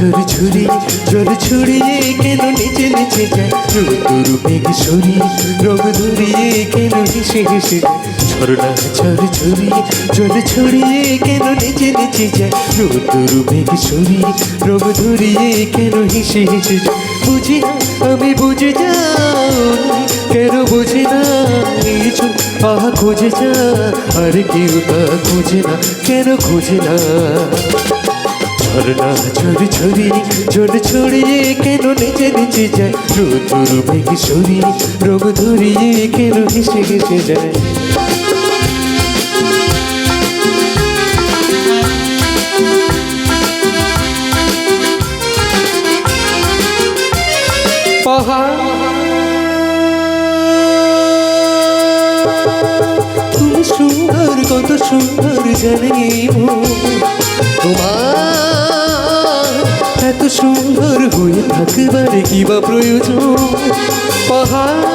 ঝরি ঝরি জল ছড়িয়ে কেন নিচে নিচে যায় রোদ্দুর মেঘ সরি রোগ ধরিয়ে কেন হেসে হেসে যায় ঝরনা ঝরি ঝরি জল ছড়িয়ে কেন নিচে নিচে যায় রোদ্দুর মেঘ সরি রোগ ধরিয়ে কেন হেসে হেসে যায় বুঝি না আমি বুঝে যাই কেন বুঝি না কিছু আহা খুঁজে যা আর কেউ তা খুঁজে না কেন খুঁজে না ঝরনা ঝরি ঝরি জল ছড়িয়ে কেন নিচে নিচে যায় রোদ্দুর মেঘ সরি রোগ ধরিয়ে কেন হেসে হেসে যায় তুমি সুন্দর কত সুন্দর জানি তোমার এত সুন্দর হয়ে থাকবার কি বা প্রয়োজন পাহাড়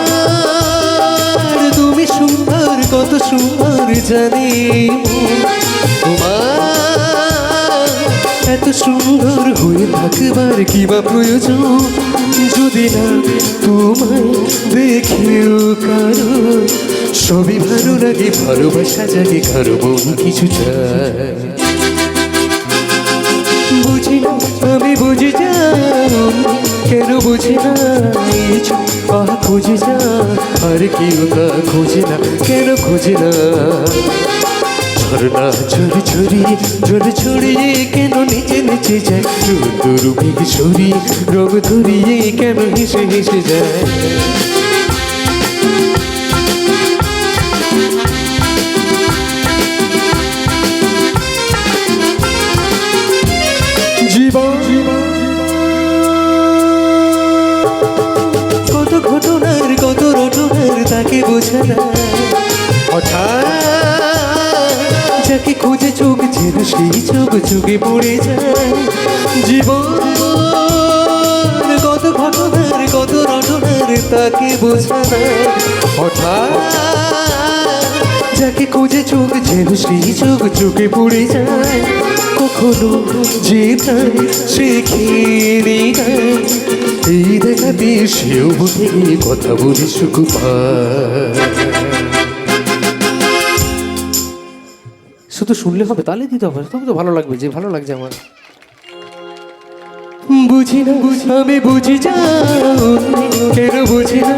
তুমি সুন্দর কত সুন্দর জানি তোমার এত সুন্দর হয়ে থাকবার কি বা প্রয়োজন যদি না তোমায় দেখেও কারো সবই ভালো লাগে ভালোবাসা জাগে কারো মন কিছু চায় বুঝি না আমি বুঝে যাই কেন বুঝি না কিছু খুঁজে যা আর কেউ তা খোঁজে না কেন খোঁজে না ঝরনা ঝরি ঝরি জল ছড়িয়ে কেন নিচে নিচে যায় রোদ্দুর মেঘ সরি রোগ ধরিয়ে কেন হেসে হেসে যায় জীবন কত ঘটনার কত রটনার তাকে বোঝা না হঠাৎ যাকে খুঁজে চোখ ছিল সেই চোখ চোখে পড়ে যায় জীবন কত ঘটনার কত রটনার তাকে বোঝা না হঠাৎ যাকে খুঁজে চোখ ছিল সেই চোখ চোখে পড়ে যায় কখনো যে তাই সে খেয়ে এই দেখাতে সেও বলে কথা বলে সুখ পায় শুধু শুনলে হবে তাহলে দিতে হবে তবে তো ভালো লাগবে যে ভালো লাগছে আমার বুঝি না আমি বুঝি যা কেন বুঝি না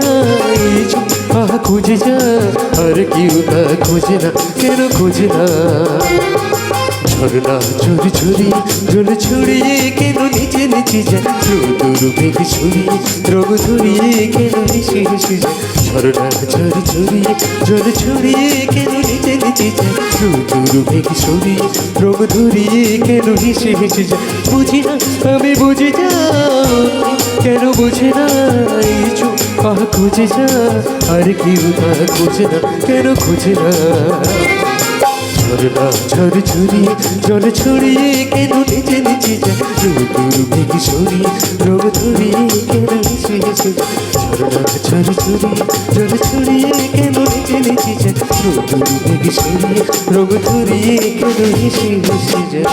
আহা খুঁজে যা আর কেউ তা খোঁজে না কেন খোঁজে না ঝরনা ঝরি ঝরি জল ছড়িয়ে কেন নিচে নিচে যায় রোদ্দুর মেঘ সরি রোগ ধরিয়ে কেন হেসে হেসে যায় ঝরনা ঝরি ঝরি জল ছড়িয়ে কেন নিচে নিচে যায় রোদ্দুর মেঘ সরি রোগ ধরিয়ে কেন হেসে হেসে যায় বুঝি না আমি বুঝে যাই কেন বুঝে না কিছু খুঁজে যা আর কেউ তা খোঁজে না কেন খোঁজে না ঝরনা ঝরি ঝরি জল ছড়িয়ে কেন নিচে নিচে যায় রোদ্দুর মেঘ সরি রোগ ধরিয়ে কেন হেসে হেসে যায় ঝরনা ঝরি ঝরি জল ছড়িয়ে কেন নিচে নিচে যায় রোদ্দুর মেঘ সরি রোগ ধরিয়ে কেন হেসে হেসে যায়